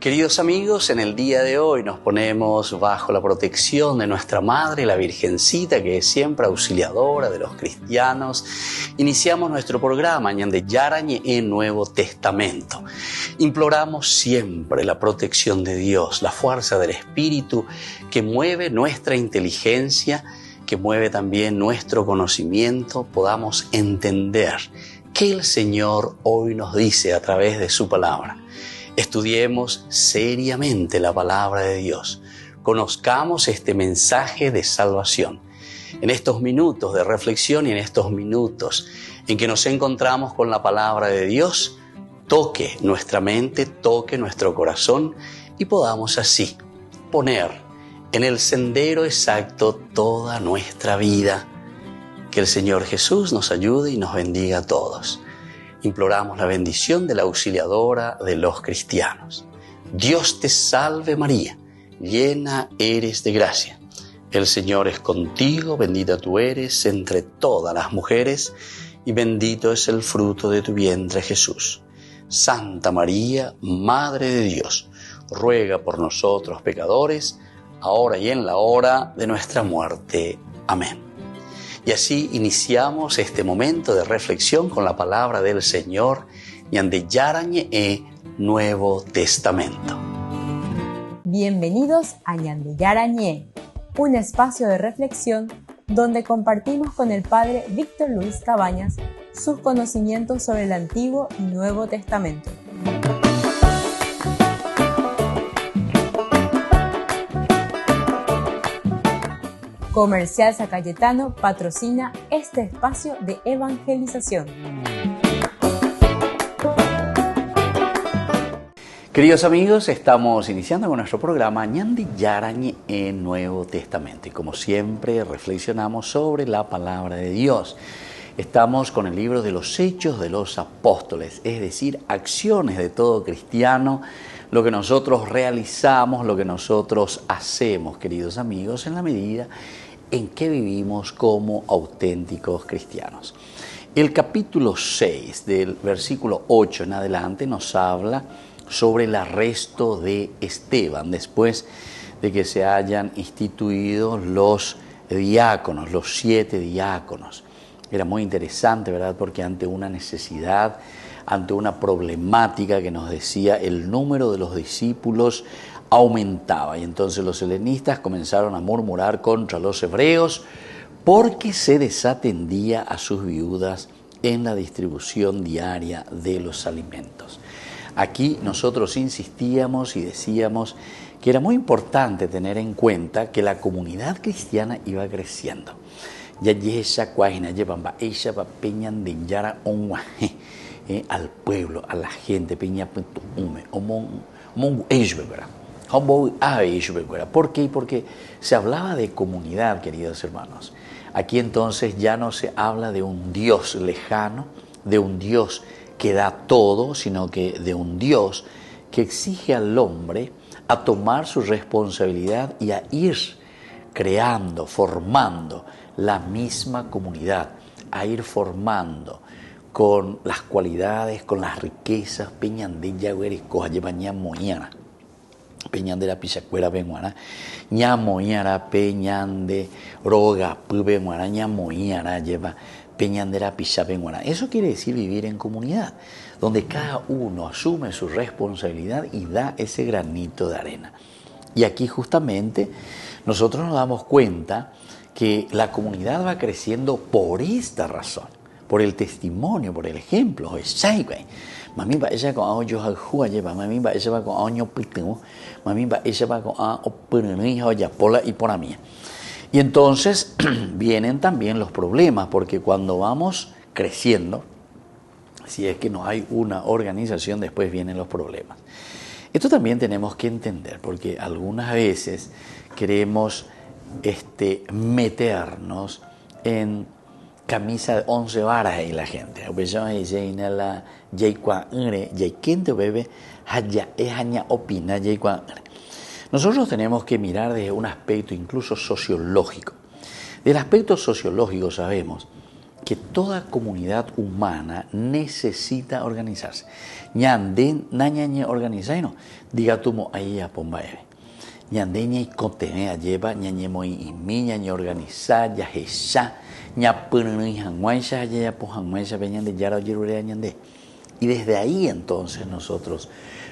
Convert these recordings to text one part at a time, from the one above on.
Queridos amigos, en el día de hoy nos ponemos bajo la protección de nuestra Madre, la Virgencita, que es siempre auxiliadora de los cristianos. Iniciamos nuestro programa Ñande Yarañe en Nuevo Testamento. Imploramos siempre la protección de Dios, la fuerza del Espíritu que mueve nuestra inteligencia, que mueve también nuestro conocimiento, podamos entender qué el Señor hoy nos dice a través de su palabra. Estudiemos seriamente la palabra de Dios. Conozcamos este mensaje de salvación. En estos minutos de reflexión y en estos minutos en que nos encontramos con la palabra de Dios, toque nuestra mente, toque nuestro corazón y podamos así poner en el sendero exacto toda nuestra vida. Que el Señor Jesús nos ayude y nos bendiga a todos. Imploramos la bendición de la auxiliadora de los cristianos. Dios te salve María, llena eres de gracia. El Señor es contigo, bendita tú eres entre todas las mujeres y bendito es el fruto de tu vientre Jesús. Santa María, Madre de Dios, ruega por nosotros pecadores, ahora y en la hora de nuestra muerte. Amén. Y así iniciamos este momento de reflexión con la palabra del Señor, Ñande Yarañe Nuevo Testamento. Bienvenidos a Ñande Yarañe, un espacio de reflexión donde compartimos con el Padre Víctor Luis Cabañas sus conocimientos sobre el Antiguo y Nuevo Testamento. Comercial San Cayetano patrocina este espacio de evangelización. Queridos amigos, estamos iniciando con nuestro programa Ñande Yarañe en Nuevo Testamento. Y como siempre, reflexionamos sobre la palabra de Dios. Estamos con el libro de los Hechos de los Apóstoles, es decir, acciones de todo cristiano, lo que nosotros realizamos, lo que nosotros hacemos, queridos amigos, en la medida en que vivimos como auténticos cristianos. El capítulo 6 del versículo 8 en adelante nos habla sobre el arresto de Esteban, después de que se hayan instituido los diáconos, los 7 diáconos. Era muy interesante, ¿verdad? Porque ante una necesidad, ante una problemática que nos decía el número de los discípulos aumentaba. Y entonces los helenistas comenzaron a murmurar contra los hebreos porque se desatendía a sus viudas en la distribución diaria de los alimentos. Aquí nosotros insistíamos y decíamos que era muy importante tener en cuenta que la comunidad cristiana iba creciendo. Ya esa cuajina llevaba ella va peñan de yara onguaje al pueblo, a la gente, peña punto ume, omon ¿verdad? ¿Por qué? Porque se hablaba de comunidad, queridos hermanos. Aquí entonces ya no se habla de un Dios lejano, de un Dios que da todo, sino que de un Dios que exige al hombre a tomar su responsabilidad y a ir creando, formando la misma comunidad, a ir formando con las cualidades, con las riquezas, peñan de yagüeres, coja lleva ñamoñana, peñan de la pichacuera benguana, ñamoñara, peñan de roga, benguana, ñamoñara, lleva peñan de la picha benguana. Eso quiere decir vivir en comunidad, donde cada uno asume su responsabilidad y da ese granito de arena. Y aquí justamente nosotros nos damos cuenta que la comunidad va creciendo por esta razón, por el testimonio, por el ejemplo. Mami va ella con años al juego, mami va ella va con años pitimo, mami va ella va con años ya pola y por mí. Y entonces vienen también los problemas, porque cuando vamos creciendo, si es que no hay una organización, después vienen los problemas. Esto también tenemos que entender, porque algunas veces queremos meternos en camisa de 11 varas y la gente. Nosotros tenemos que mirar desde un aspecto incluso sociológico. Del aspecto sociológico sabemos que toda comunidad humana necesita organizarse. Ñande nañañe organizaino, diga tumo ahí a pombaeve. Ñande ñe conteme lleva ñañe moi imi ñañe organiza ya hesha ña punui hanguaisha ya po hanguaisha veñande yara oyerurea ñande. Y desde ahí entonces nosotros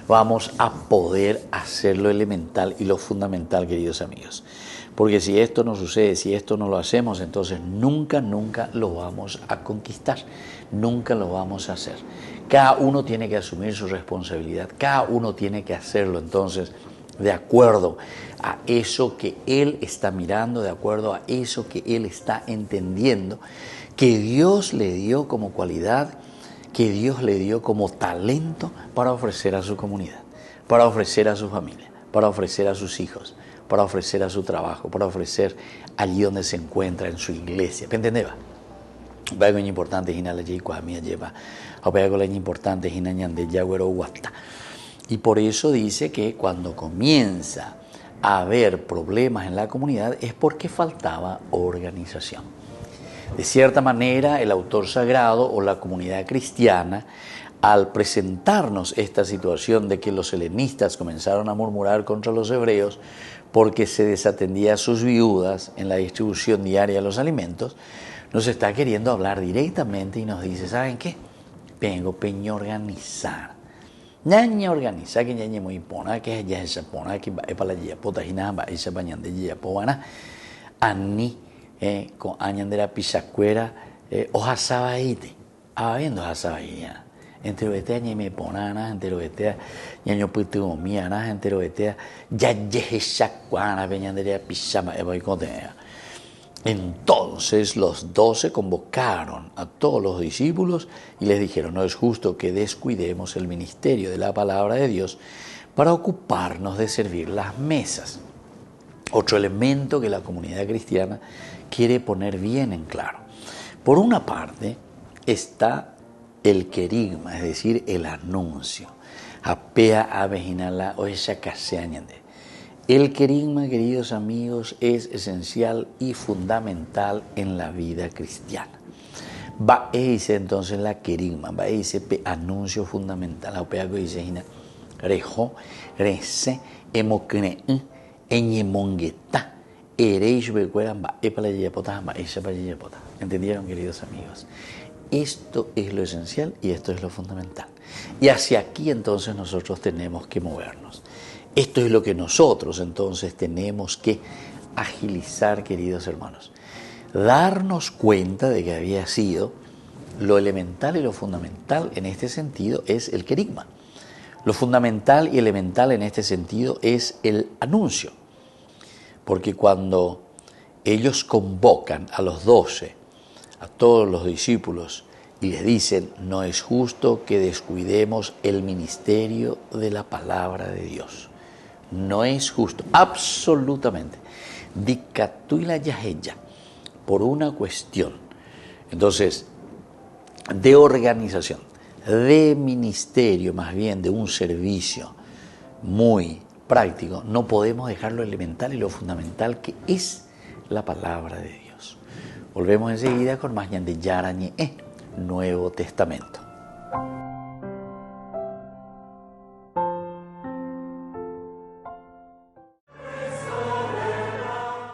vamos a poder hacer lo elemental y lo fundamental, queridos amigos. Porque si esto no sucede, si esto no lo hacemos, entonces nunca lo vamos a conquistar, nunca lo vamos a hacer. Cada uno tiene que asumir su responsabilidad, cada uno tiene que hacerlo entonces de acuerdo a eso que él está mirando, de acuerdo a eso que él está entendiendo, que Dios le dio como cualidad, que Dios le dio como talento para ofrecer a su comunidad, para ofrecer a su familia, para ofrecer a sus hijos, para ofrecer a su trabajo, para ofrecer allí donde se encuentra, en su iglesia. ¿Me entendés? Algo importante es la mía lleva, algo importante es ñande yagüero guata. Y por eso dice que cuando comienza a haber problemas en la comunidad es porque faltaba organización. De cierta manera, el autor sagrado o la comunidad cristiana, al presentarnos esta situación de que los helenistas comenzaron a murmurar contra los hebreos porque se desatendía a sus viudas en la distribución diaria de los alimentos, nos está queriendo hablar directamente y nos dice, ¿saben qué? Vengo peña organizar. Ñaña organizar que ñaña muy pona, que ya esa pona, que va para la yapota y nada, esa bañan de yapobana, ani, con añan de la pisacuera, hoja sabaite, habiendo hoja sabaite. Entre vetea ñe me ponana, entre vetea ñaño putu miana, entre vetea ya yehechacuana, veñan de la pisama, voy con Entonces los 12 convocaron a todos los discípulos y les dijeron, no es justo que descuidemos el ministerio de la palabra de Dios para ocuparnos de servir las mesas. Otro elemento que la comunidad cristiana quiere poner bien en claro. Por una parte está el querigma, es decir, el anuncio. Apea aveginala o esa caseañande. El querigma, queridos amigos, es esencial y fundamental en la vida cristiana. Va dice entonces la querigma, va dice anuncio fundamental. Apea dice rejo, rece, emocne, eñemongueta, ereish becueran va epala yepota, va esa para yepota. ¿Entendieron, queridos amigos? Esto es lo esencial y esto es lo fundamental. Y hacia aquí entonces nosotros tenemos que movernos. Esto es lo que nosotros entonces tenemos que agilizar, queridos hermanos. Darnos cuenta de que había sido lo elemental y lo fundamental en este sentido es el querigma. Lo fundamental y elemental en este sentido es el anuncio. Porque cuando ellos convocan a los 12, a todos los discípulos, y les dicen, no es justo que descuidemos el ministerio de la palabra de Dios. No es justo, absolutamente. Dicatuila yaheya, por una cuestión, entonces, de organización, de ministerio, más bien de un servicio muy práctico, no podemos dejar lo elemental y lo fundamental que es la palabra de Dios. Volvemos enseguida con más ñande yarañe, Nuevo Testamento.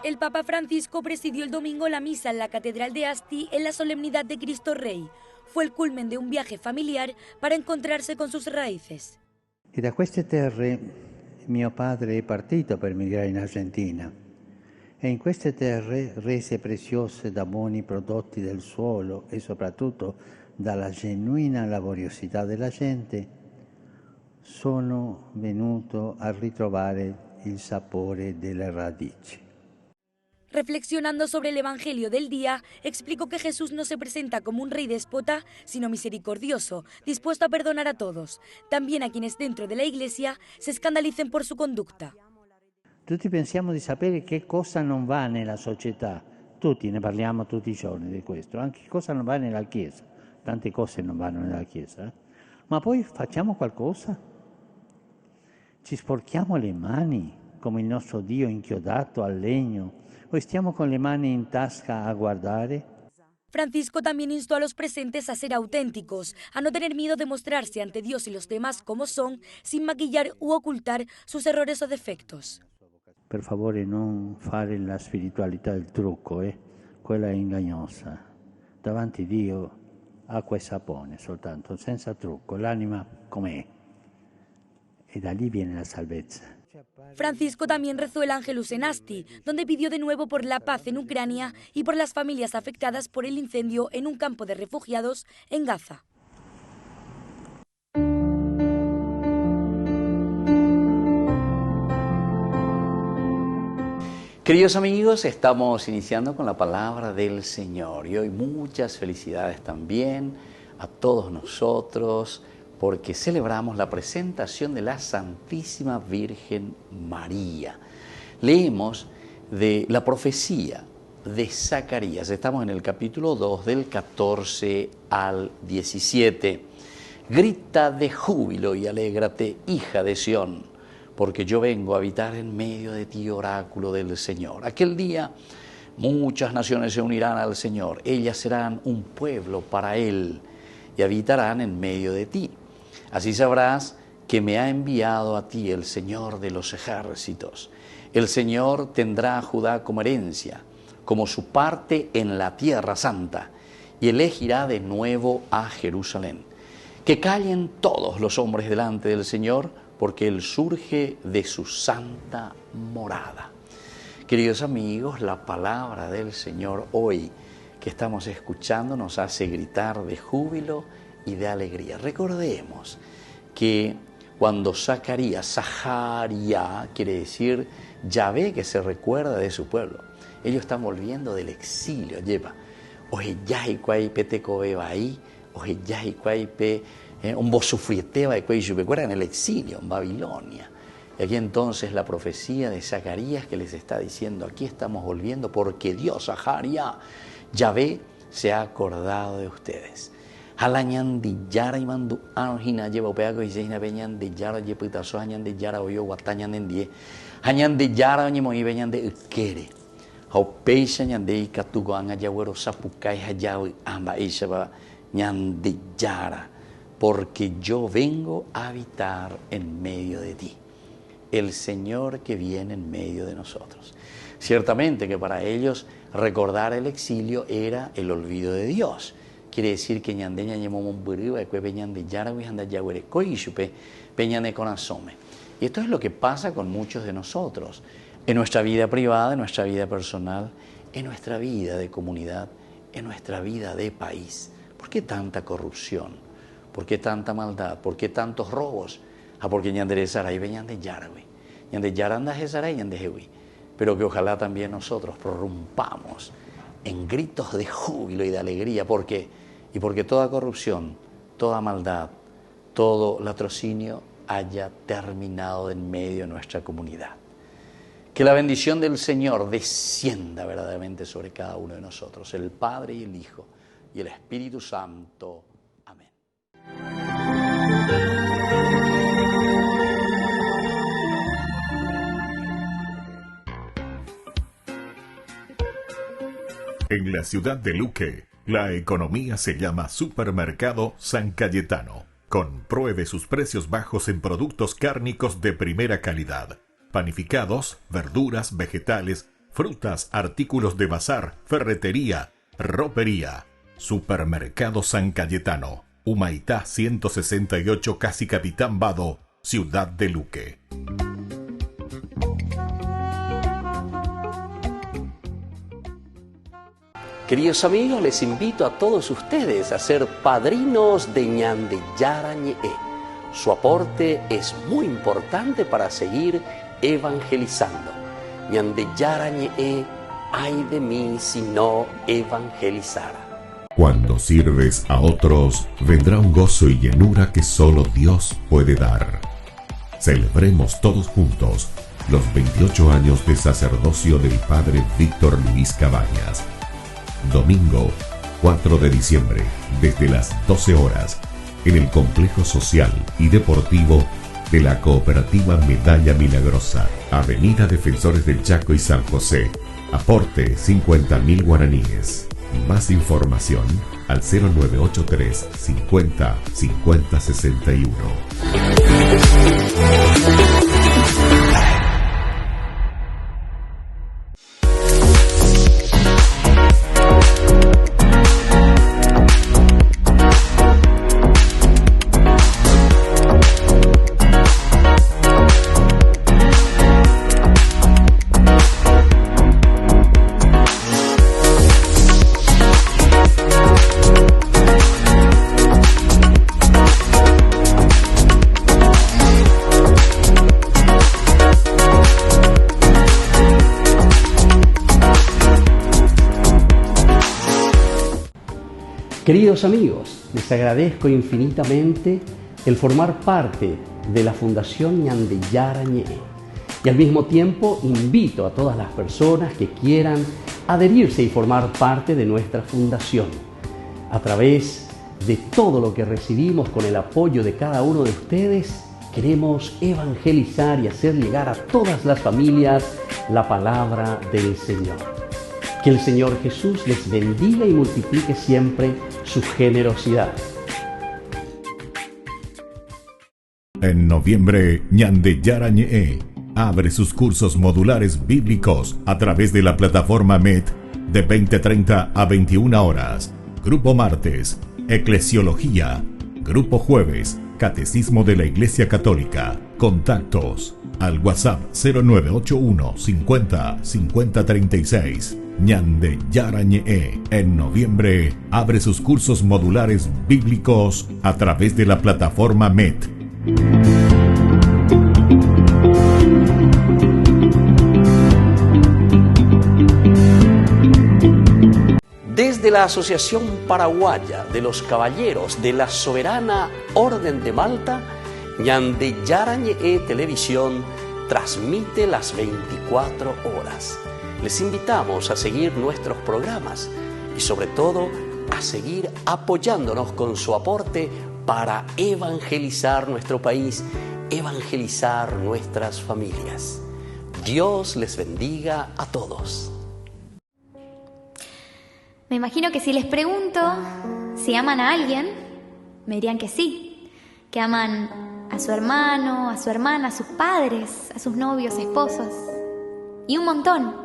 El Papa Francisco presidió el domingo la misa en la Catedral de Asti en la solemnidad de Cristo Rey. Fue el culmen de un viaje familiar para encontrarse con sus raíces. E da queste terre mio padre è partito per migrare in Argentina e in queste terre, rese preziose da buoni prodotti del suolo e soprattutto dalla genuina laboriosità della gente, sono venuto a ritrovare il sapore delle radici. Reflexionando sobre el Evangelio del día, explicó que Jesús no se presenta como un rey déspota, sino misericordioso, dispuesto a perdonar a todos, también a quienes dentro de la Iglesia se escandalicen por su conducta. Tutti pensiamo di sapere che cosa non va nella società, tutti ne parliamo tutti i giorni di questo, anche cosa non va nella Chiesa, tante cose non vanno nella Chiesa, ma poi facciamo qualcosa? Ci sporchiamo le mani come il nostro Dio inchiodato al legno o stiamo con le mani in tasca a guardare? Francisco también instó a los presentes a ser auténticos, a no tener miedo de mostrarse ante Dios y los demás como son, sin maquillar u ocultar sus errores o defectos. Per favore non fare la spiritualità del trucco, quella è ingagnosa. Davanti a Dio acqua e sapone soltanto, senza trucco, l'anima com'è. E da lì viene la salvezza. Francisco también rezó el Ángelus en Asti, donde pidió de nuevo por la paz en Ucrania y por las familias afectadas por el incendio en un campo de refugiados en Gaza. Queridos amigos, estamos iniciando con la palabra del Señor y hoy muchas felicidades también a todos nosotros porque celebramos la presentación de la Santísima Virgen María. Leemos de la profecía de Zacarías, estamos en el capítulo 2 del 14 al 17. Grita de júbilo y alégrate, hija de Sión, porque yo vengo a habitar en medio de ti, oráculo del Señor. Aquel día muchas naciones se unirán al Señor, ellas serán un pueblo para Él y habitarán en medio de ti. Así sabrás que me ha enviado a ti el Señor de los ejércitos. El Señor tendrá a Judá como herencia, como su parte en la tierra santa, y elegirá de nuevo a Jerusalén. Que callen todos los hombres delante del Señor, porque Él surge de su santa morada. Queridos amigos, la palabra del Señor hoy que estamos escuchando nos hace gritar de júbilo y de alegría. Recordemos que cuando Zacarías quiere decir Yahvé, que se recuerda de su pueblo. Ellos están volviendo del exilio. Lleva, oye, yahicuay petecoeba ahí, oye, yahicuay pe un bosufrieteba de cuello, en el exilio, en Babilonia. Y aquí entonces la profecía de Zacarías que les está diciendo, aquí estamos volviendo porque Dios, Yahvé, se ha acordado de ustedes. Halañan de Yara y Mandu Anjina lleva peago y Zeina Beñan de Yara y Putazo, Hañan de Yara o yo, Guatañan en Die, Hañan de Yara y Moí Beñan de Ukere, Haupeisha Yan de Ikatugo, Angayagüero, Sapucay, Hayawi, Amba Ishaba, Yan de Yara, porque yo vengo a habitar en medio de ti. El Señor que viene en medio de nosotros. Ciertamente que para ellos recordar el exilio era el olvido de Dios. Quiere decir que ñandeña ñemomon buriba y peñan de yarawi anda yagüere coishupe peñan de conasome. Y esto es lo que pasa con muchos de nosotros en nuestra vida privada, en nuestra vida personal, en nuestra vida de comunidad, en nuestra vida de país. ¿Por qué tanta corrupción? ¿Por qué tanta maldad? ¿Por qué tantos robos? Porque ñandere saray veñan de yarawi, ñande yaranda jesaray ñande jewi. Pero que ojalá también nosotros prorrumpamos en gritos de júbilo y de alegría, porque toda corrupción, toda maldad, todo latrocinio haya terminado en medio de nuestra comunidad. Que la bendición del Señor descienda verdaderamente sobre cada uno de nosotros, el Padre y el Hijo y el Espíritu Santo. Amén. En la ciudad de Luque, la economía se llama Supermercado San Cayetano. Compruebe sus precios bajos en productos cárnicos de primera calidad. Panificados, verduras, vegetales, frutas, artículos de bazar, ferretería, ropería. Supermercado San Cayetano, Humaitá 168, Casi Capitán Vado, ciudad de Luque. Queridos amigos, les invito a todos ustedes a ser padrinos de Ñande Yara Ñe'e. Su aporte es muy importante para seguir evangelizando. Ñande Yara Ñe'e, ay de mí si no evangelizara. Cuando sirves a otros, vendrá un gozo y llenura que solo Dios puede dar. Celebremos todos juntos los 28 años de sacerdocio del Padre Víctor Luis Cabañas. Domingo 4 de diciembre, desde las 12 horas, en el Complejo Social y Deportivo de la Cooperativa Medalla Milagrosa, Avenida Defensores del Chaco y San José. Aporte 50.000 guaraníes. Más información al 0983 50 50 61. Queridos amigos, les agradezco infinitamente el formar parte de la Fundación Ñande Yarañé y al mismo tiempo invito a todas las personas que quieran adherirse y formar parte de nuestra fundación. A través de todo lo que recibimos con el apoyo de cada uno de ustedes, queremos evangelizar y hacer llegar a todas las familias la palabra del Señor. Que el Señor Jesús les bendiga y multiplique siempre su generosidad. En noviembre, Ñande Yarañé abre sus cursos modulares bíblicos a través de la plataforma MET de 20:30 a 21 horas. Grupo martes, Eclesiología. Grupo jueves, Catecismo de la Iglesia Católica. Contactos al WhatsApp 0981 50 50 36. Ñande Yarañé en noviembre abre sus cursos modulares bíblicos a través de la plataforma MET. Desde la Asociación Paraguaya de los Caballeros de la Soberana Orden de Malta, Ñande Yarañé Televisión transmite las 24 horas. Les invitamos a seguir nuestros programas y sobre todo a seguir apoyándonos con su aporte para evangelizar nuestro país, evangelizar nuestras familias. Dios les bendiga a todos. Me imagino que si les pregunto si aman a alguien, me dirían que sí, que aman a su hermano, a su hermana, a sus padres, a sus novios, esposos y un montón.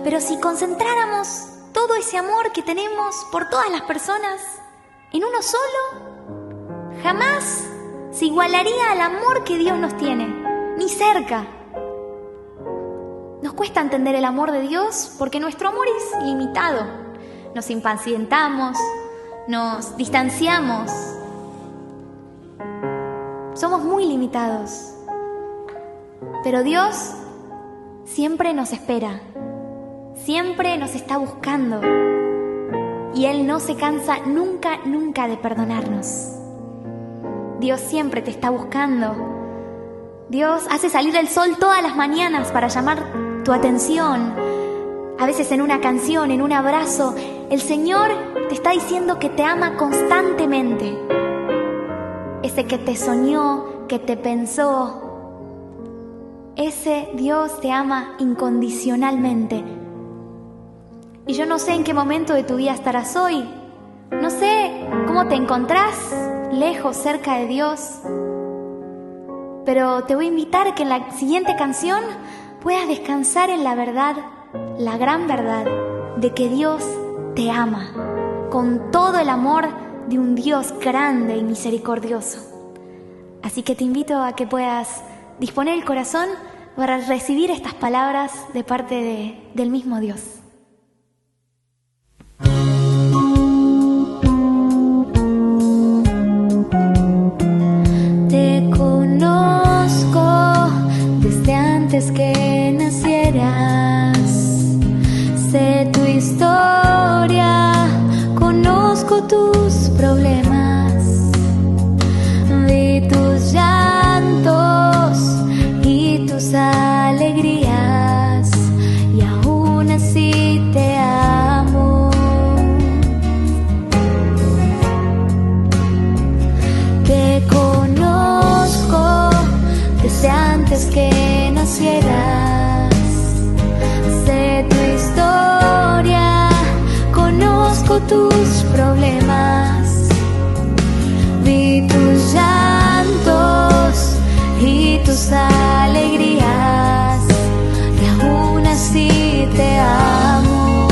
Pero si concentráramos todo ese amor que tenemos por todas las personas en uno solo, jamás se igualaría al amor que Dios nos tiene, ni cerca. Nos cuesta entender el amor de Dios porque nuestro amor es limitado. Nos impacientamos, nos distanciamos. Somos muy limitados. Pero Dios siempre nos espera, siempre nos está buscando y Él no se cansa nunca, nunca de perdonarnos. Dios siempre te está buscando. Dios hace salir el sol todas las mañanas para llamar tu atención. A veces en una canción, en un abrazo, el Señor te está diciendo que te ama constantemente. Ese que te soñó, que te pensó, ese Dios te ama incondicionalmente. Y yo no sé en qué momento de tu vida estarás hoy. No sé cómo te encontrás, lejos, cerca de Dios. Pero te voy a invitar a que en la siguiente canción puedas descansar en la verdad, la gran verdad, de que Dios te ama, con todo el amor de un Dios grande y misericordioso. Así que te invito a que puedas disponer el corazón para recibir estas palabras de parte del mismo Dios. Te conozco desde antes que nacieras. Sé tu historia, conozco tus problemas. Vi tus llantos y tus alegrías, y aún así te amo. Te conozco desde antes que nacieras. Sé tu historia, tus problemas, vi tus llantos y tus alegrías, y aún así te amo.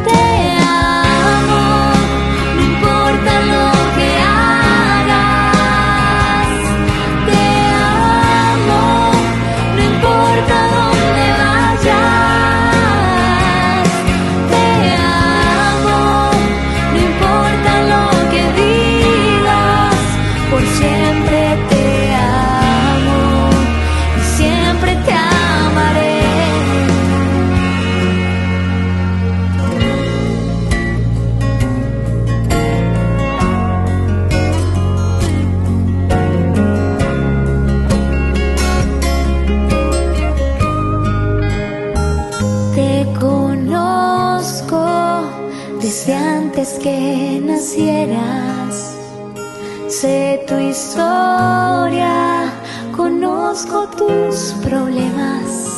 Te amo, no importa lo que hagas. Te amo, no importa dónde vayas. Te amo, no importa lo que digas, por siempre te amo y siempre te amaré. Te conozco desde antes que nacieras. Sé tu historia, conozco tus problemas.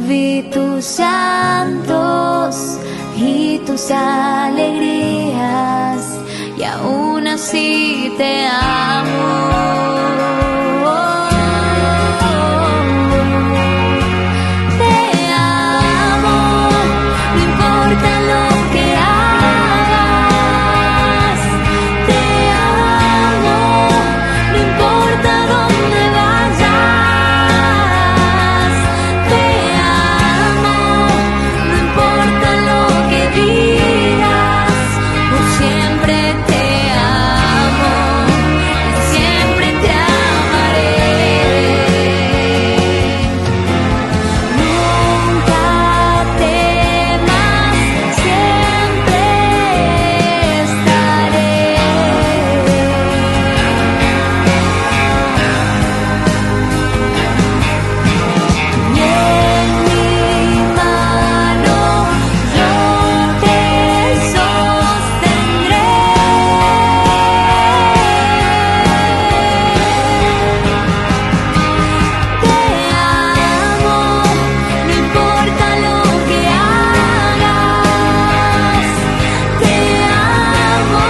Vi tus llantos y tus alegrías, y aún así te amo. Te amo, no importa lo que hagas. Te amo, no importa dónde vayas. Te amo, no importa lo que digas, por siempre te amo y siempre te amaré. Nunca temas, siempre estaré. Y en mi mano yo te sostendré. Te amo, no importa lo que hagas. Te amo,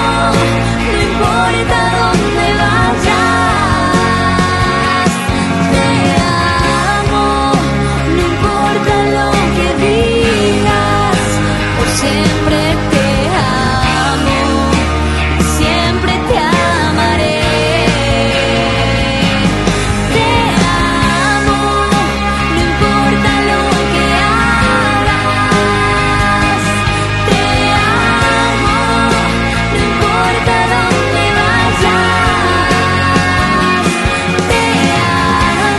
no importa dónde vayas. Te amo, no importa lo que digas, por siempre te amo y siempre te amaré. Te amo, no importa lo que hagas. Te amo, no importa dónde vayas. Te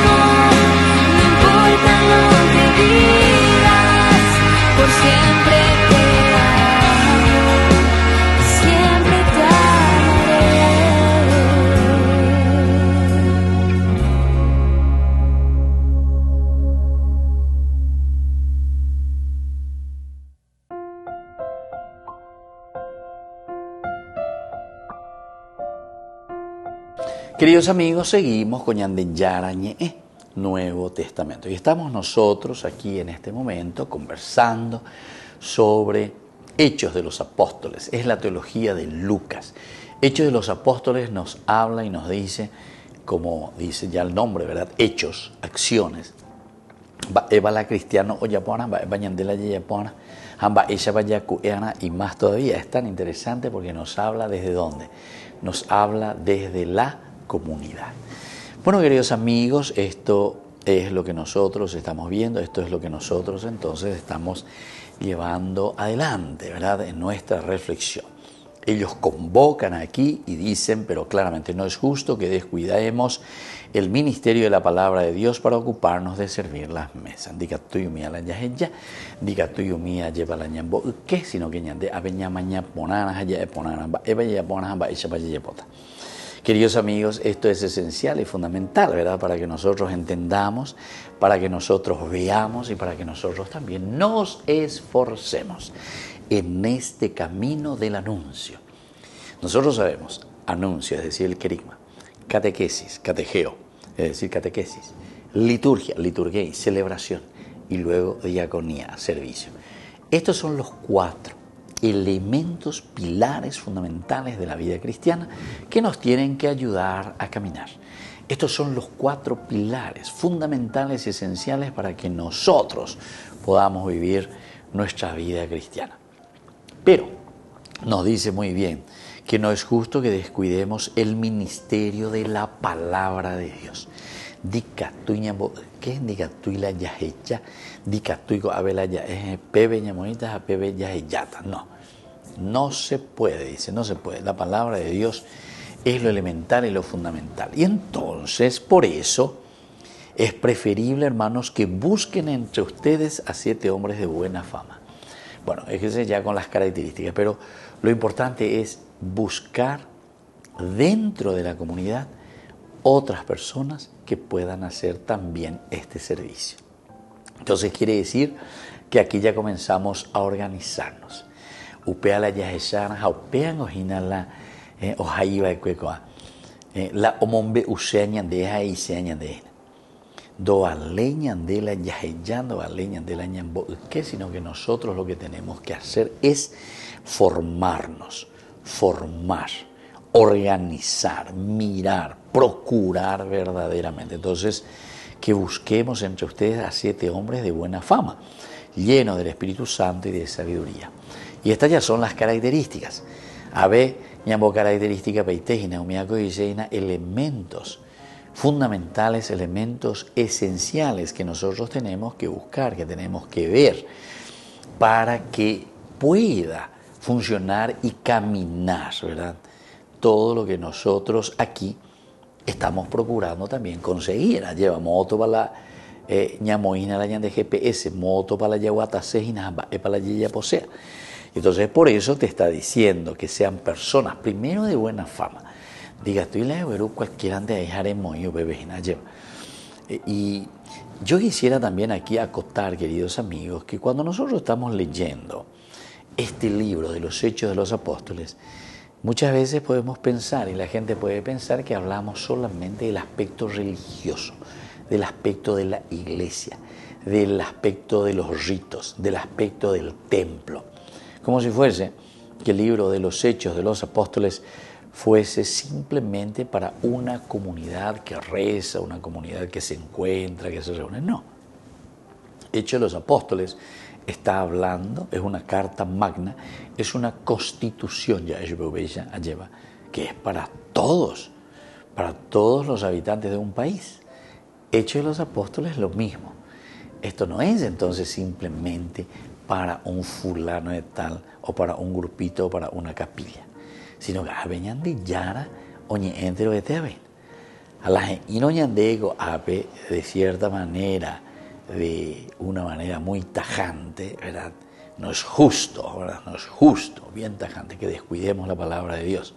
amo, no importa lo que digas, por siempre te amo y siempre te amaré. Queridos amigos, seguimos con Ñanden Yarañe, Nuevo Testamento. Y estamos nosotros aquí en este momento conversando sobre Hechos de los Apóstoles. Es la teología de Lucas. Hechos de los Apóstoles nos habla y nos dice, como dice ya el nombre, ¿verdad? Hechos, acciones. Eva la cristiano o yapona, eva ñandela yapona, hamba ella vaya cueana, y más todavía. Es tan interesante porque nos habla desde dónde. Nos habla desde la comunidad. Bueno, queridos amigos, esto es lo que nosotros estamos viendo, esto es lo que nosotros entonces estamos llevando adelante, ¿verdad? En nuestra reflexión. Ellos convocan aquí y dicen, pero claramente no es justo que descuidemos el ministerio de la palabra de Dios para ocuparnos de servir las mesas. Diga tuyo mía la yajeya, diga tuyo mía lleva la ñambo, ¿qué? Sino que ñande aveña maña ponana haya ponana, eva ya ponana ba ella vaya pota. Queridos amigos, esto es esencial y fundamental, ¿verdad? Para que nosotros entendamos, para que nosotros veamos y para que nosotros también nos esforcemos en este camino del anuncio. Nosotros sabemos, anuncio, es decir, el querigma, catequesis, catejeo, es decir, catequesis, liturgia, liturguei, celebración, y luego diaconía, servicio. Estos son los 4 elementos, pilares fundamentales de la vida cristiana que nos tienen que ayudar a caminar. Estos son los 4 pilares fundamentales y esenciales para que nosotros podamos vivir nuestra vida cristiana. Pero nos dice muy bien que no es justo que descuidemos el ministerio de la palabra de Dios. ¿Qué es dicatuila yahecha? Dicatuico abela ya pebe ñamonitas a pebe yaheyata. No se puede, dice, no se puede. La palabra de Dios es lo elemental y lo fundamental. Y entonces, por eso, es preferible, hermanos, que busquen entre ustedes a 7 hombres de buena fama. Bueno, es ya con las características, pero lo importante es buscar dentro de la comunidad otras personas que puedan hacer también este servicio. Entonces quiere decir que aquí ya comenzamos a organizarnos. Upea la yaheshana, upean ojinala, ojaiba de cuecoa, la omombe useña de ahí seña de do aleña de la yaheyando aleña de la ñambo, que sino que nosotros lo que tenemos que hacer es formarnos, organizar, mirar, procurar verdaderamente. Entonces, que busquemos entre ustedes a 7 hombres de buena fama, llenos del Espíritu Santo y de sabiduría. Y estas ya son las características. A ver, ñambo característica peitejina, umiaco y seina, elementos fundamentales, elementos esenciales que nosotros tenemos que buscar, que tenemos que ver para que pueda funcionar y caminar, ¿verdad? Todo lo que nosotros aquí estamos procurando también conseguir. Lleva moto para la ñamoina, la ñan de GPS, moto para la yaguata sejina, para la yaya posea. Entonces, por eso te está diciendo que sean personas, primero de buena fama. Diga, estoy la de cualquiera de dejaremos yo, bebé, lleva. Y yo quisiera también aquí acotar, queridos amigos, que cuando nosotros estamos leyendo este libro de los Hechos de los Apóstoles, muchas veces podemos pensar, y la gente puede pensar, que hablamos solamente del aspecto religioso, del aspecto de la iglesia, del aspecto de los ritos, del aspecto del templo. Como si fuese que el libro de los Hechos de los Apóstoles fuese simplemente para una comunidad que reza, una comunidad que se encuentra, que se reúne. No. Hechos de los Apóstoles está hablando, es una carta magna, es una constitución, que es para todos los habitantes de un país. Hechos de los Apóstoles lo mismo. Esto no es entonces simplemente para un fulano de tal, o para un grupito, o para una capilla, sino que venían de Yara, oye, entero de Teaben. A la gente, y no ñandego, de cierta manera, de una manera muy tajante, ¿verdad? No es justo, ¿verdad? No es justo, bien tajante, que descuidemos la palabra de Dios,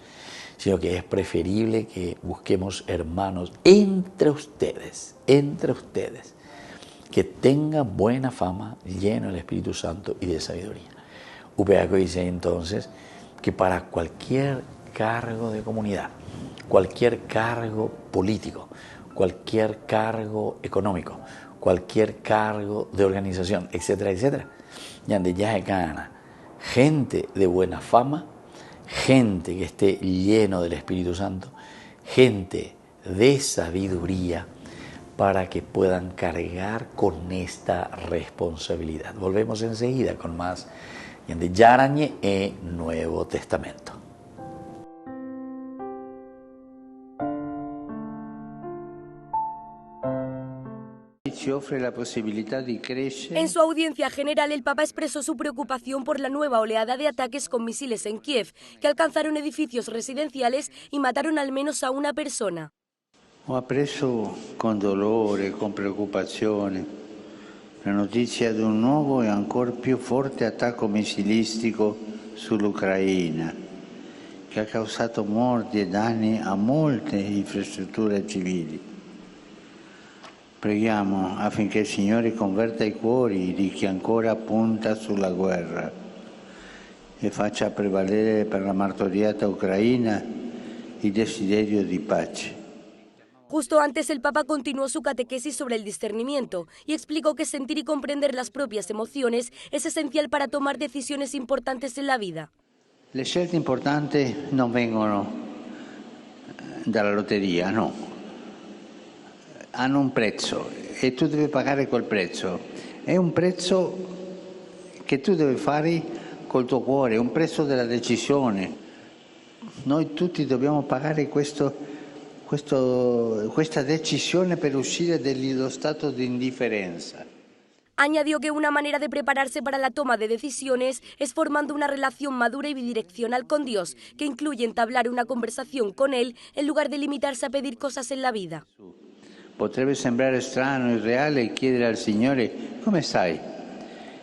sino que es preferible que busquemos hermanos entre ustedes, que tengan buena fama, lleno del Espíritu Santo y de sabiduría. Upeaco dice entonces que para cualquier cargo de comunidad, cualquier cargo político, cualquier cargo económico, cualquier cargo de organización, etcétera, etcétera, yande ya gana gente de buena fama, gente que esté lleno del Espíritu Santo, gente de sabiduría, para que puedan cargar con esta responsabilidad. Volvemos enseguida con más de Yarañe e Nuevo Testamento. En su audiencia general, el Papa expresó su preocupación por la nueva oleada de ataques con misiles en Kiev, que alcanzaron edificios residenciales y mataron al menos a una persona. Ho appreso con dolore, con preoccupazione, la notizia di un nuovo e ancora più forte attacco missilistico sull'Ucraina, che ha causato morti e danni a molte infrastrutture civili. Preghiamo affinché il Signore converta i cuori di chi ancora punta sulla guerra e faccia prevalere per la martoriata Ucraina il desiderio di pace. Justo antes el Papa continuó su catequesis sobre el discernimiento y explicó que sentir y comprender las propias emociones es esencial para tomar decisiones importantes en la vida. Le scelte importanti non vengono dalla lotteria, no. Hanno un prezzo e tu devi pagare quel prezzo. È un prezzo che tu devi fare col tuo cuore, è un prezzo della decisione. Noi tutti dobbiamo pagare questa decisione per uscire dallo stato di indifferenza. Añadió que una manera de prepararse para la toma de decisiones es formando una relación madura y bidireccional con Dios, que incluye entablar una conversación con Él en lugar de limitarse a pedir cosas en la vida. Potrebbe sembrare strano, irreale chiedere al Signore come stai?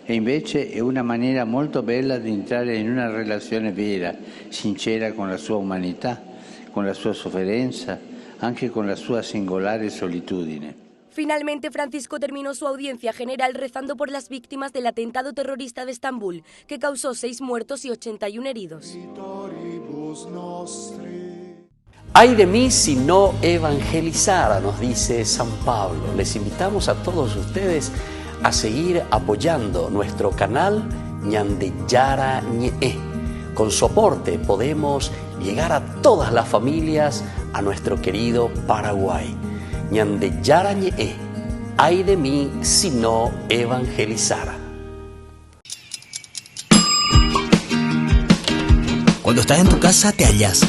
E invece è una maniera molto bella di entrare in una relazione vera, sincera con la sua umanità, con la sua sofferenza, anche con la sua singolare solitudine. Finalmente, Francisco terminó su audiencia general rezando por las víctimas del atentado terrorista de Estambul, que causó 6 muertos y 81 heridos. Ay de mí si no evangelizara, nos dice San Pablo. Les invitamos a todos ustedes a seguir apoyando nuestro canal Ñande Yara Ñe. Con su aporte podemos llegar a todas las familias a nuestro querido Paraguay. Ñande Yara Ñe. Ay de mí si no evangelizara. Cuando estás en tu casa te hallas,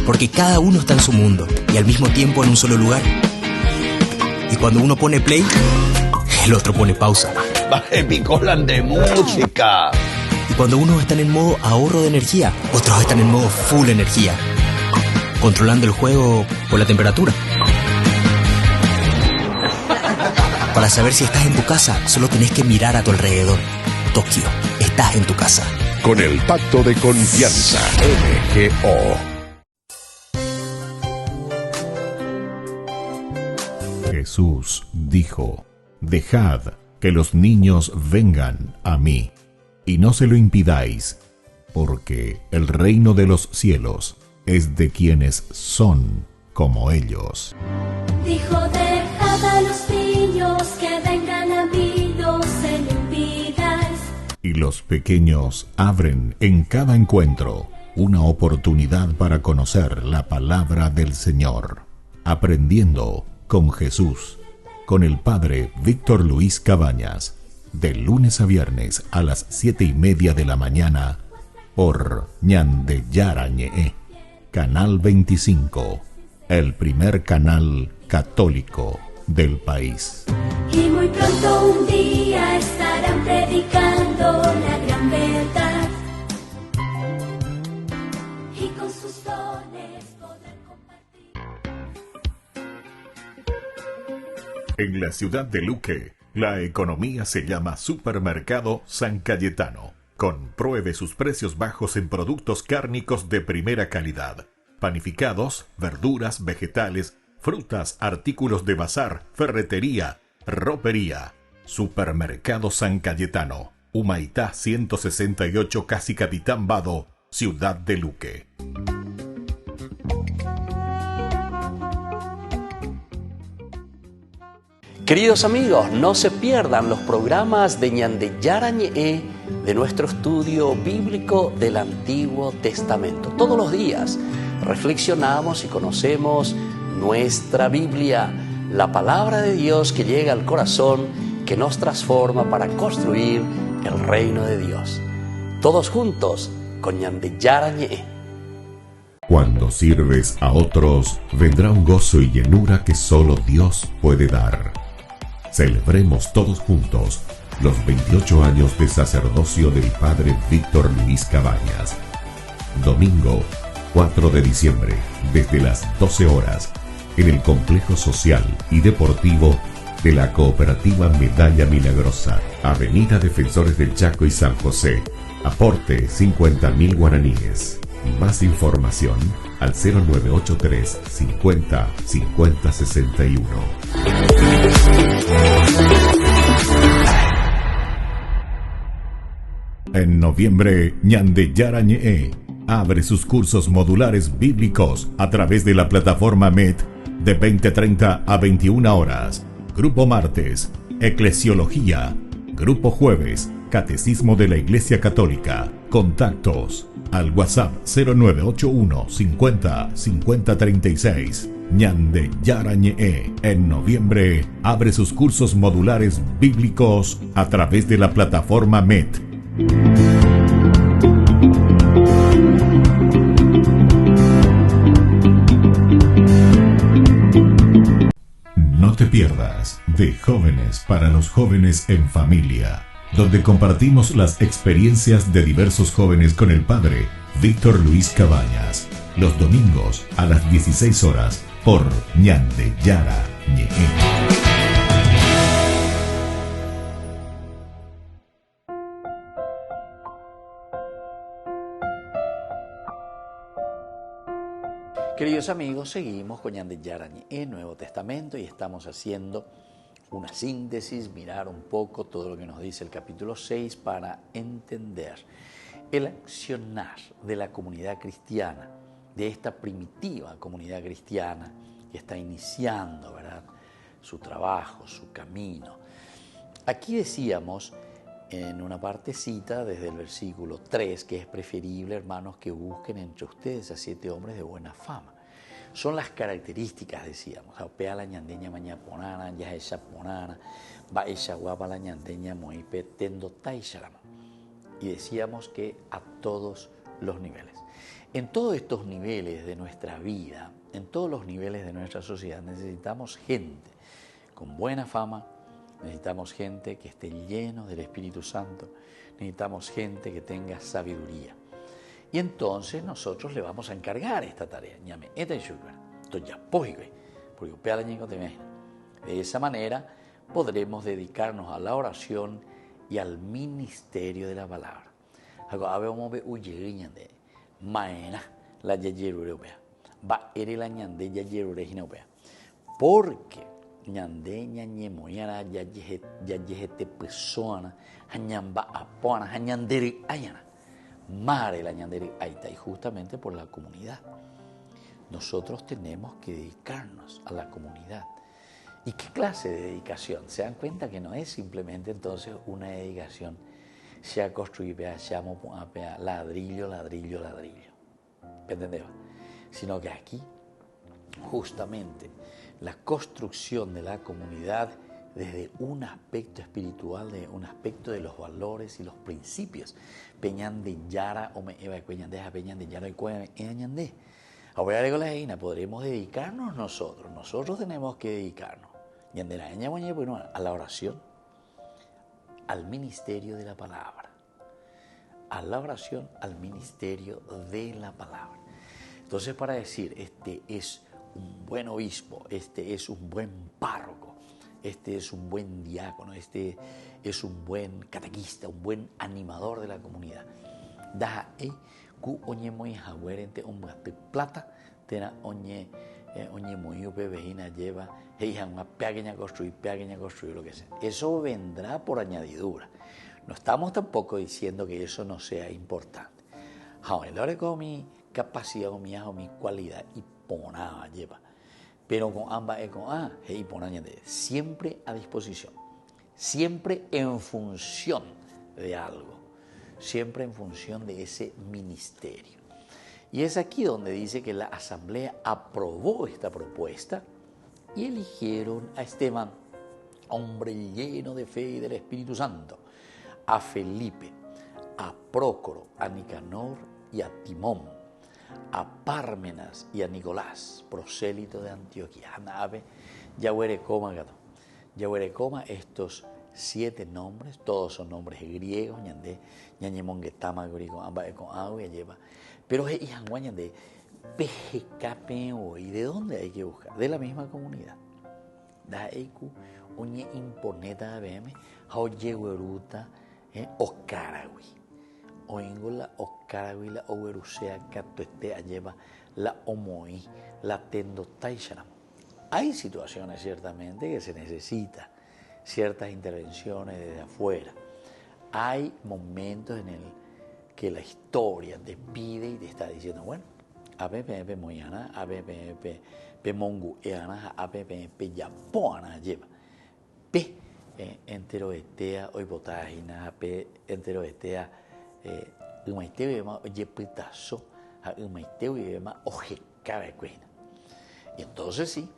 porque cada uno está en su mundo y al mismo tiempo en un solo lugar. Y cuando uno pone play, el otro pone pausa. Baje picolan de música. Y cuando unos están en modo ahorro de energía, otros están en modo full energía, controlando el juego por la temperatura. Para saber si estás en tu casa, solo tenés que mirar a tu alrededor. Tokio, estás en tu casa. Con el Pacto de Confianza, MGO. Jesús dijo: dejad que los niños vengan a mí, y no se lo impidáis, porque el reino de los cielos es de quienes son como ellos. Dijo: dejad a los niños que vengan a mí, no se lo impidáis. Y los pequeños abren en cada encuentro una oportunidad para conocer la palabra del Señor, aprendiendo con Jesús, con el Padre Víctor Luis Cabañas, de lunes a viernes a las 7:30 de la mañana, por Ñande Yara Ñe, Canal 25, el primer canal católico del país. Y muy pronto un día estarán predicando la gran verdad, y con sus dones podrán compartir. En la ciudad de Luque, la economía se llama Supermercado San Cayetano. Compruebe sus precios bajos en productos cárnicos de primera calidad, panificados, verduras, vegetales, frutas, artículos de bazar, ferretería, ropería. Supermercado San Cayetano, Humaitá 168, Casi Capitán Vado, ciudad de Luque. Queridos amigos, no se pierdan los programas de Ñande Yara Ñe de nuestro estudio bíblico del Antiguo Testamento. Todos los días reflexionamos y conocemos nuestra Biblia, la palabra de Dios que llega al corazón, que nos transforma para construir el reino de Dios. Todos juntos con Ñande Yara Ñe. Cuando sirves a otros, vendrá un gozo y llenura que solo Dios puede dar. Celebremos todos juntos los 28 años de sacerdocio del Padre Víctor Luis Cabañas. Domingo 4 de diciembre, desde las 12 horas, en el Complejo Social y Deportivo de la Cooperativa Medalla Milagrosa, Avenida Defensores del Chaco y San José. Aporte 50.000 guaraníes. Más información al 0983 50 50 61. En noviembre, Ñande Yara Ñe abre sus cursos modulares bíblicos a través de la plataforma MET de 20:30 a 21 horas. Grupo martes, Eclesiología. Grupo jueves, Catecismo de la Iglesia Católica. Contactos al WhatsApp 0981 50 50 36. Ñande Yarañe en noviembre abre sus cursos modulares bíblicos a través de la plataforma MET. No te pierdas de Jóvenes para los Jóvenes en Familia, donde compartimos las experiencias de diversos jóvenes con el padre Víctor Luis Cabañas, los domingos a las 16 horas por Ñande Yara Ñe. Queridos amigos, seguimos con Ñande Yara Ñe, Nuevo Testamento, y estamos haciendo una síntesis, mirar un poco todo lo que nos dice el capítulo 6 para entender el accionar de la comunidad cristiana, de esta primitiva comunidad cristiana que está iniciando, ¿verdad?, su trabajo, su camino. Aquí decíamos en una partecita desde el versículo 3 que es preferible, hermanos, que busquen entre ustedes a 7 hombres de buena fama. Son las características, decíamos. Aupea la ñandeña maña ponana, ya esa ponana, va esa guapa la ñandeña moipe tendo taisharama. Y decíamos que a todos los niveles. En todos estos niveles de nuestra vida, en todos los niveles de nuestra sociedad, necesitamos gente con buena fama, necesitamos gente que esté lleno del Espíritu Santo, necesitamos gente que tenga sabiduría. Y entonces nosotros le vamos a encargar esta tarea. De esa manera podremos dedicarnos a la oración y al ministerio de la palabra. Porque ñande ñañe moyara yajete persona hañamba apona hañanderi ayana mare la ñanderi aita, y justamente por la comunidad. Nosotros tenemos que dedicarnos a la comunidad. ¿Y qué clase de dedicación? Se dan cuenta que no es simplemente entonces una dedicación se ha construido ladrillo, ladrillo, ladrillo, ¿entendés? Sino que aquí justamente la construcción de la comunidad desde un aspecto espiritual, de un aspecto de los valores y los principios. Peñan de Yara o me eva peñan de Yara y cueñan de. Ahora digo la reina, podremos dedicarnos nosotros. Nosotros tenemos que dedicarnos a la oración, al ministerio de la palabra, a la oración, al ministerio de la palabra. Entonces, para decir, este es un buen obispo, este es un buen párroco, este es un buen diácono, este es un buen catequista, un buen animador de la comunidad. Dae ku oñe moi jaguerente un plata tena oñe muy vejina lleva hija una pequeña construir lo que sea. Eso vendrá por añadidura. No estamos tampoco diciendo que eso no sea importante. Ahora con mi capacidad o mi cualidad y ponaba lleva, pero con ambas y ponañade siempre a disposición, siempre en función de algo, siempre en función de ese ministerio. Y es aquí donde dice que la asamblea aprobó esta propuesta y eligieron a Esteban, hombre lleno de fe y del Espíritu Santo, a Felipe, a Prócoro, a Nicanor y a Timón, a Pármenas y a Nicolás, prosélito de Antioquía. Yahuerecoma, estos 7 nombres, todos son nombres griegos, pero ¿y de dónde hay que buscar? De la misma comunidad. Oñe imponeta bm, haoyegueruta, Oscaragui. Oingola, Oscaragui, la Oberusea, Catueste, Alleva, la Omoi, la Tendo Taisharam. Hay situaciones ciertamente que se necesita ciertas intervenciones desde afuera. Hay momentos en el que la historia te pide y te está diciendo, bueno, apepe moyana, apepe mongu eana, apepe yapoana lleva. Pe entero estea hoy botajina, pe entero estea umaiteo yema oye pitazo, umaiteo yema oje cabe cuina. Y entonces sí,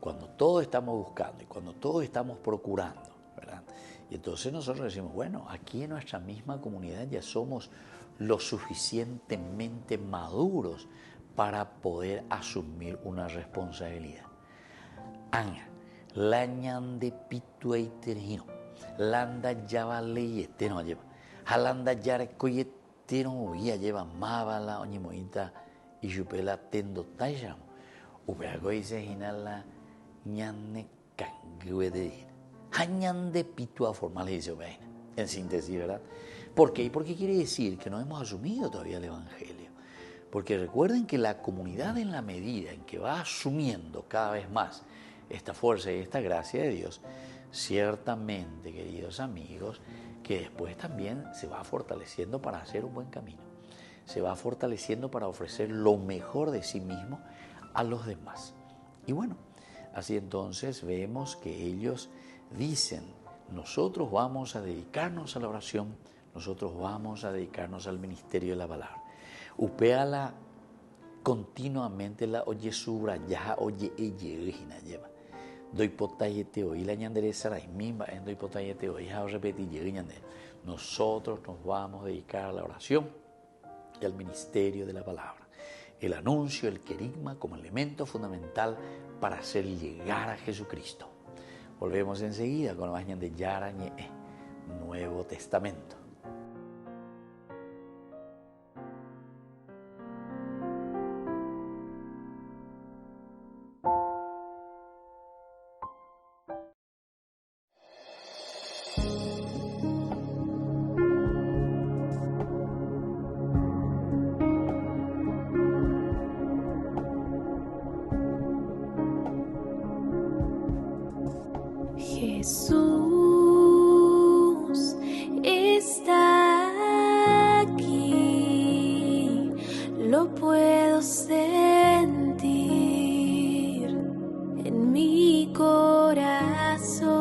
cuando todos estamos buscando y cuando todos estamos procurando, ¿verdad? Y entonces nosotros decimos, bueno, aquí en nuestra misma comunidad ya somos lo suficientemente maduros para poder asumir una responsabilidad. Anga, la ñande pituaiterino, landa llava leyeteno lleva, halanda yare coyeteno ya lleva mábala oñimoita y chupela tendo tayamo, upeago dice hinala ñande cangue de dir, hañande pitua formal dice oveina, en síntesis, ¿verdad? ¿Por qué? Porque quiere decir que no hemos asumido todavía el Evangelio. Porque recuerden que la comunidad, en la medida en que va asumiendo cada vez más esta fuerza y esta gracia de Dios, ciertamente, queridos amigos, que después también se va fortaleciendo para hacer un buen camino. Se va fortaleciendo para ofrecer lo mejor de sí mismo a los demás. Y bueno, así entonces vemos que ellos dicen, nosotros vamos a dedicarnos a la oración, nosotros vamos a dedicarnos al ministerio de la palabra. Upéala continuamente la oye subra, ya oye ella lleva. Doy potayete hoy la ñandereza la misma en doy potayete hoy, ya repetir ñander. Nosotros nos vamos a dedicar a la oración y al ministerio de la palabra. El anuncio, el querigma como elemento fundamental para hacer llegar a Jesucristo. Volvemos enseguida con la baña de Yara Ñe, Nuevo Testamento. Jesús está aquí, lo puedo sentir en mi corazón.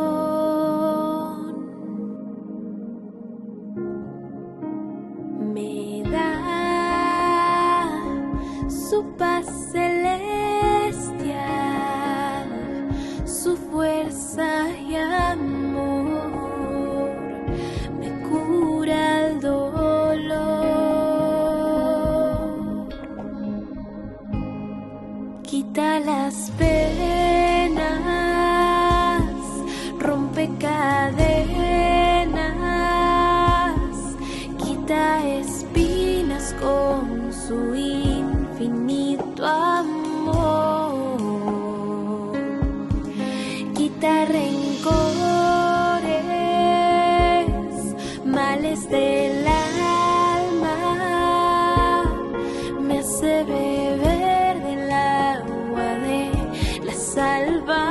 Me da su paz celestial, su fuerza y amor, me cura el dolor, quita las penas, rompe cadenas, quita espinas con su infinito amor. Quita rencores, males del alma, me hace beber del agua de la salvación.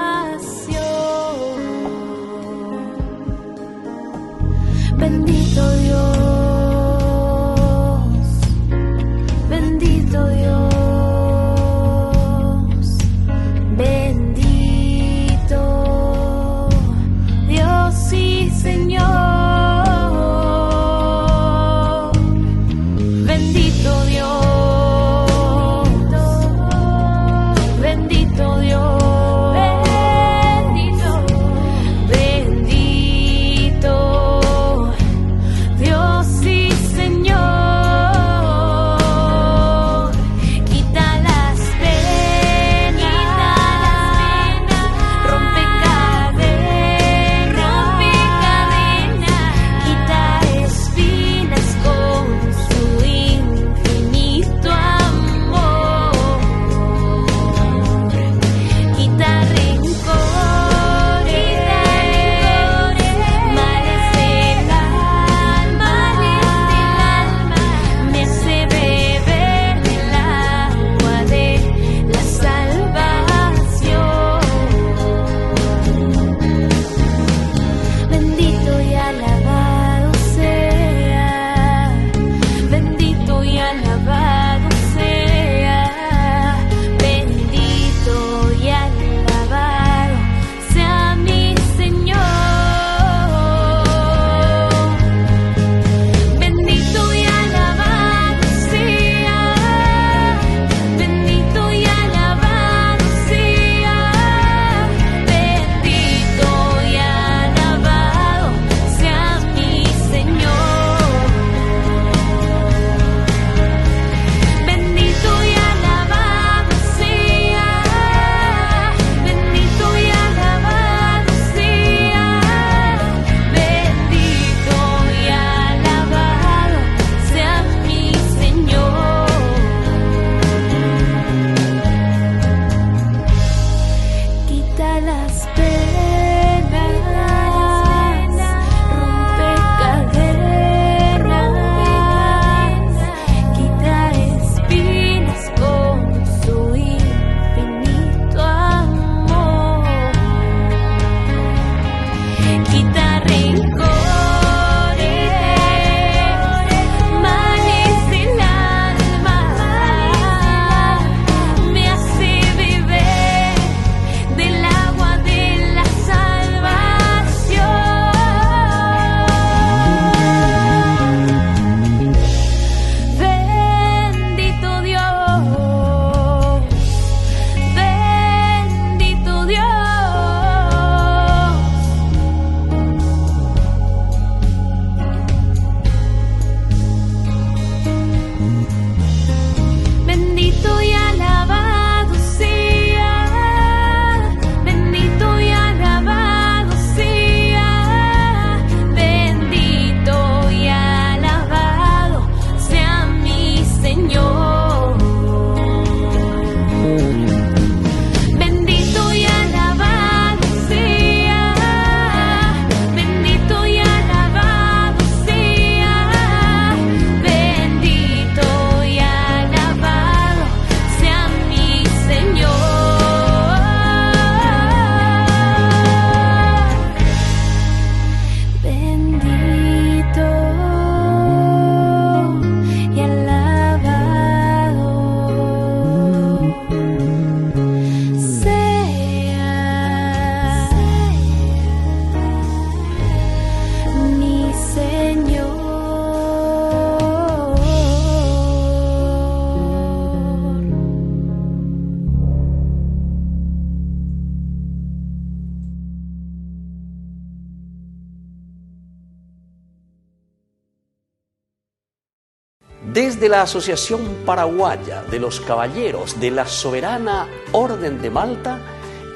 Desde la Asociación Paraguaya de los Caballeros de la Soberana Orden de Malta,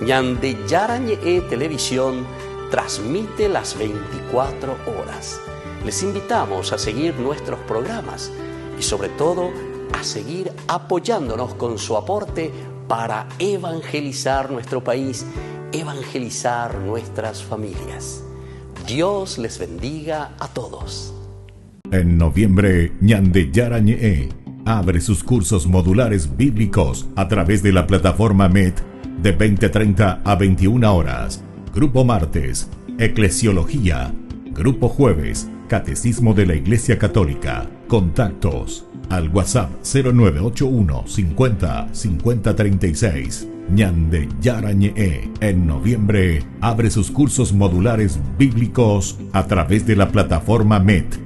Ñande Yarañe Televisión transmite las 24 horas. Les invitamos a seguir nuestros programas y sobre todo a seguir apoyándonos con su aporte para evangelizar nuestro país, evangelizar nuestras familias. Dios les bendiga a todos. En noviembre, Ñande Yarañe abre sus cursos modulares bíblicos a través de la plataforma MET de 20:30 a 21 horas. Grupo martes, Eclesiología. Grupo jueves, Catecismo de la Iglesia Católica. Contactos al WhatsApp 0981 50 50 36. Ñande Yarañe en noviembre abre sus cursos modulares bíblicos a través de la plataforma MET.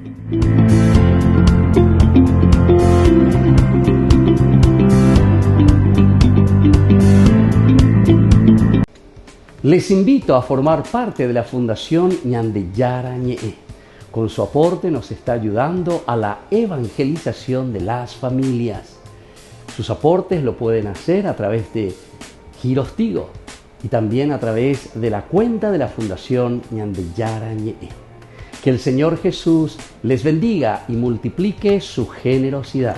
Les invito a formar parte de la Fundación Ñande Yarañe. Con su aporte nos está ayudando a la evangelización de las familias. Sus aportes lo pueden hacer a través de Giros Tigo y también a través de la cuenta de la Fundación Ñande Yarañe. Que el Señor Jesús les bendiga y multiplique su generosidad.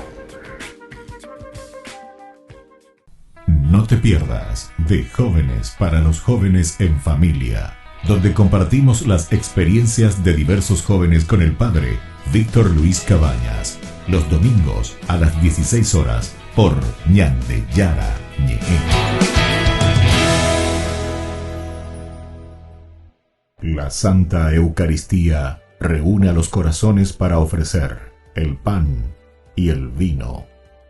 No te pierdas de Jóvenes para los Jóvenes en Familia, donde compartimos las experiencias de diversos jóvenes con el padre Víctor Luis Cabañas, los domingos a las 16 horas por Ñande Yarañe. La Santa Eucaristía reúne a los corazones para ofrecer el pan y el vino,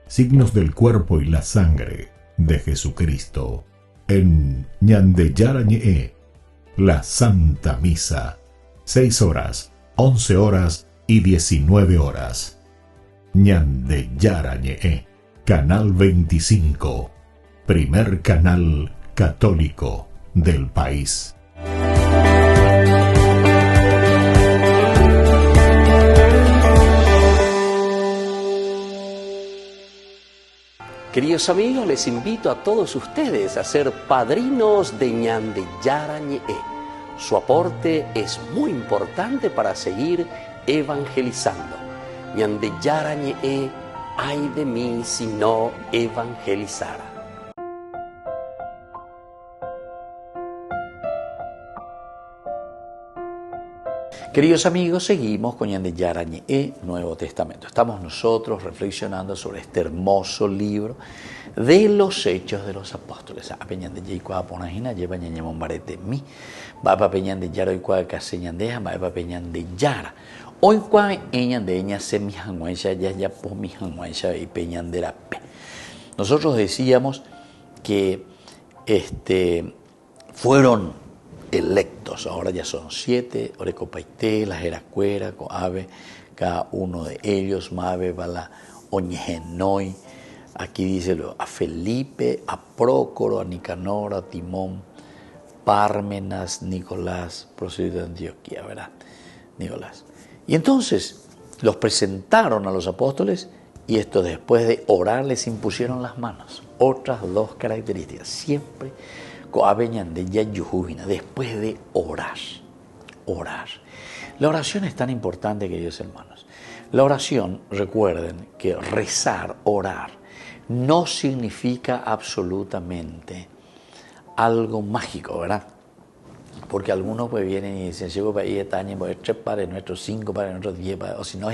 signos del cuerpo y la sangre de Jesucristo. En Ñande Yarañe, la Santa Misa, 6 horas, 11 horas y 19 horas. Ñande Yarañe, Canal 25, primer canal católico del país. Queridos amigos, les invito a todos ustedes a ser padrinos de Ñande Yarañe. Su aporte es muy importante para seguir evangelizando. Ñande Yarañe, ay de mí si no evangelizara. Queridos amigos, seguimos con Ñande Yarañe, Nuevo Testamento. Estamos nosotros reflexionando sobre este hermoso libro de los Hechos de los Apóstoles. Apeñande Yikua Ponajina, lleva Ñañamon Barete mi, va pa Peñande Yara y Cua Caseñandeja, va pa Peñande Yara. Hoy Cua Eñande Eña se mi janguencha, ya po mi janguencha y Peñandera P. Nosotros decíamos que fueron electos, ahora ya son 7, Orecopaité, la Jeracuera, Coave, cada uno de ellos, Mabe, Bala, Oñegenoi, aquí dice a Felipe, a Prócoro, a Nicanor, a Timón, Pármenas, Nicolás, prosélito de Antioquía, ¿verdad? Nicolás. Y entonces los presentaron a los apóstoles y estos después de orar les impusieron las manos. Otras dos características, siempre después de orar. La oración es tan importante, queridos hermanos. La oración, recuerden que rezar, orar, no significa absolutamente algo mágico, ¿verdad? Porque algunos pues vienen y dicen, llevo para ir a 3 padres nuestros, 5 padres nuestros, 10 padres, o si no,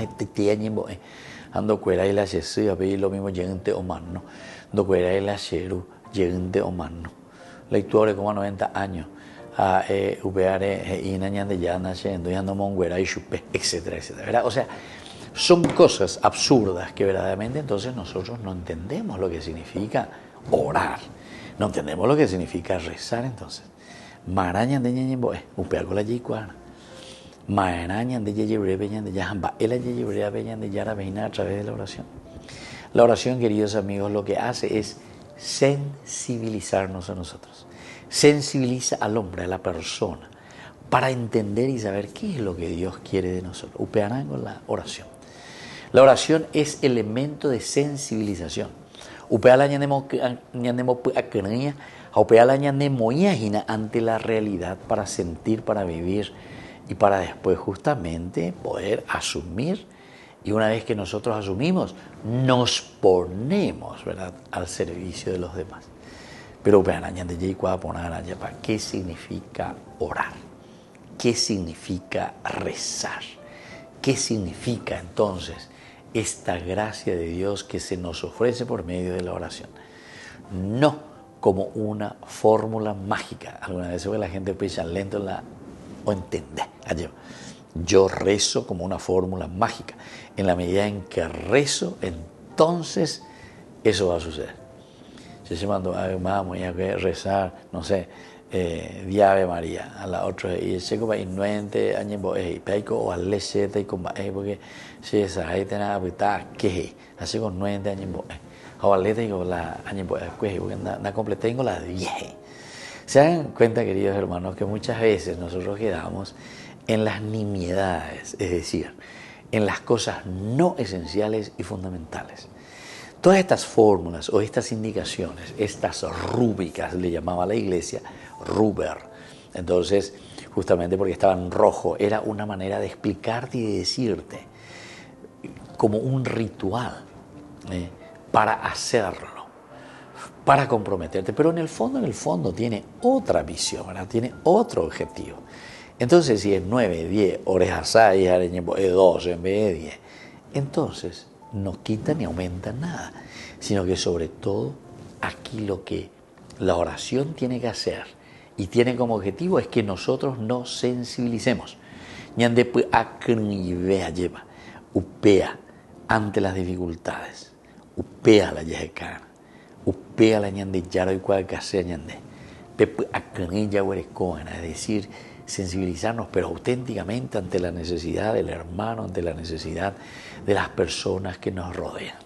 ando cuera y la Jesús, a pedir lo mismo, llegante o más, ¿no? Ando cuera y la Jeru, llegante o más, ¿no? Lectores como 90 años, etcétera, etcétera, ¿verdad? O sea, son cosas absurdas que verdaderamente entonces nosotros no entendemos lo que significa orar, no entendemos lo que significa rezar. Entonces, marañan de ñañemboe, upeaco la yicuana, marañan de yeyebre peñan de yajamba, el yeyebre peñan de yara veina a través de la oración. La oración, queridos amigos, lo que hace es sensibilizarnos a nosotros, sensibiliza al hombre, a la persona, para entender y saber qué es lo que Dios quiere de nosotros. Upearán con la oración. La oración es elemento de sensibilización. Upeala ñandemo akreña, upeala ñandemoyajina ante la realidad para sentir, para vivir y para después justamente poder asumir. Y una vez que nosotros asumimos, nos ponemos, ¿verdad?, al servicio de los demás. Pero ¿qué significa orar? ¿Qué significa rezar? ¿Qué significa entonces esta gracia de Dios que se nos ofrece por medio de la oración? No como una fórmula mágica. Alguna vez la gente piensa lento o entiende. Yo rezo como una fórmula mágica. En la medida en que rezo, entonces eso va a suceder. Si se mandó voy a rezar, no sé, Día Ave María, a la otra, y se como innuente, añembo, peico o al leche, y con porque si esa ahí tenía habita, que así con nuente, añembo, o al leche, y con la añembo, porque na completa, tengo la 10. Se dan cuenta, queridos hermanos, que muchas veces nosotros quedamos en las nimiedades, es decir, en las cosas no esenciales y fundamentales. Todas estas fórmulas o estas indicaciones, estas rúbricas, le llamaba la iglesia, Ruber. Entonces, justamente porque estaba en rojo, era una manera de explicarte y de decirte, como un ritual, para hacerlo, para comprometerte. Pero en el fondo tiene otra visión, ¿verdad? Tiene otro objetivo. Entonces, si es 9, 10, orejas 6, 12 en vez de 10, entonces no quita ni aumenta nada, sino que sobre todo aquí lo que la oración tiene que hacer y tiene como objetivo es que nosotros nos sensibilicemos. Upea ante las dificultades, upea la yejecana, upea la ñande yaro y cualcasea ñande, es decir, sensibilizarnos, pero auténticamente ante la necesidad del hermano, ante la necesidad de las personas que nos rodean.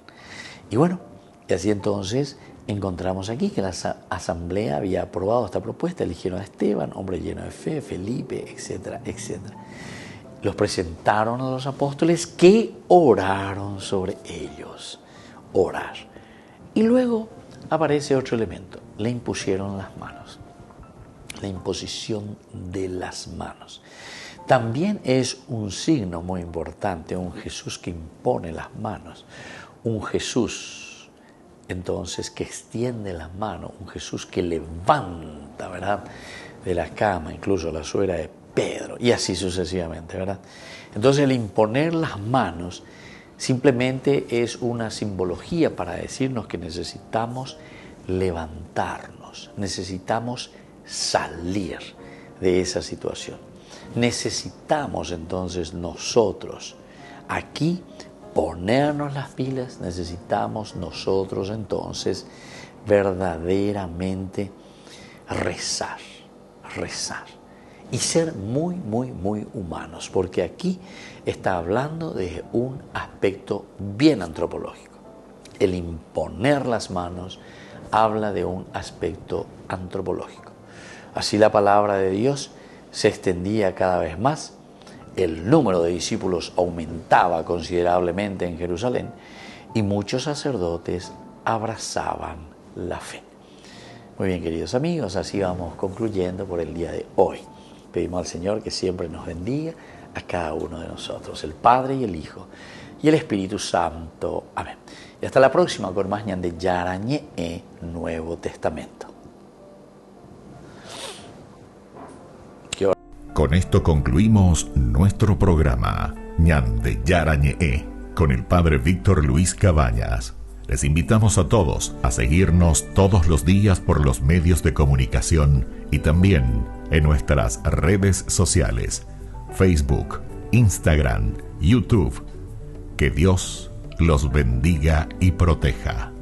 Y bueno, y así entonces encontramos aquí que la asamblea había aprobado esta propuesta, eligieron a Esteban, hombre lleno de fe, Felipe, etcétera, etcétera. Los presentaron a los apóstoles que oraron sobre ellos. Orar. Y luego aparece otro elemento, le impusieron las manos. La imposición de las manos. También es un signo muy importante, un Jesús que impone las manos, un Jesús entonces que extiende las manos, un Jesús que levanta, ¿verdad?, de la cama, incluso la suegra de Pedro, y así sucesivamente, ¿verdad? Entonces el imponer las manos simplemente es una simbología para decirnos que necesitamos levantarnos, necesitamos salir de esa situación. Necesitamos entonces nosotros aquí ponernos las pilas, necesitamos nosotros entonces verdaderamente rezar y ser muy, muy, muy humanos, porque aquí está hablando de un aspecto bien antropológico. El imponer las manos habla de un aspecto antropológico. Así la palabra de Dios se extendía cada vez más, el número de discípulos aumentaba considerablemente en Jerusalén y muchos sacerdotes abrazaban la fe. Muy bien, queridos amigos, así vamos concluyendo por el día de hoy. Pedimos al Señor que siempre nos bendiga a cada uno de nosotros, el Padre y el Hijo y el Espíritu Santo. Amén. Y hasta la próxima con más ñande Yarañe Nuevo Testamento. Con esto concluimos nuestro programa Ñande Yarañe con el Padre Víctor Luis Cabañas. Les invitamos a todos a seguirnos todos los días por los medios de comunicación y también en nuestras redes sociales, Facebook, Instagram, YouTube. Que Dios los bendiga y proteja.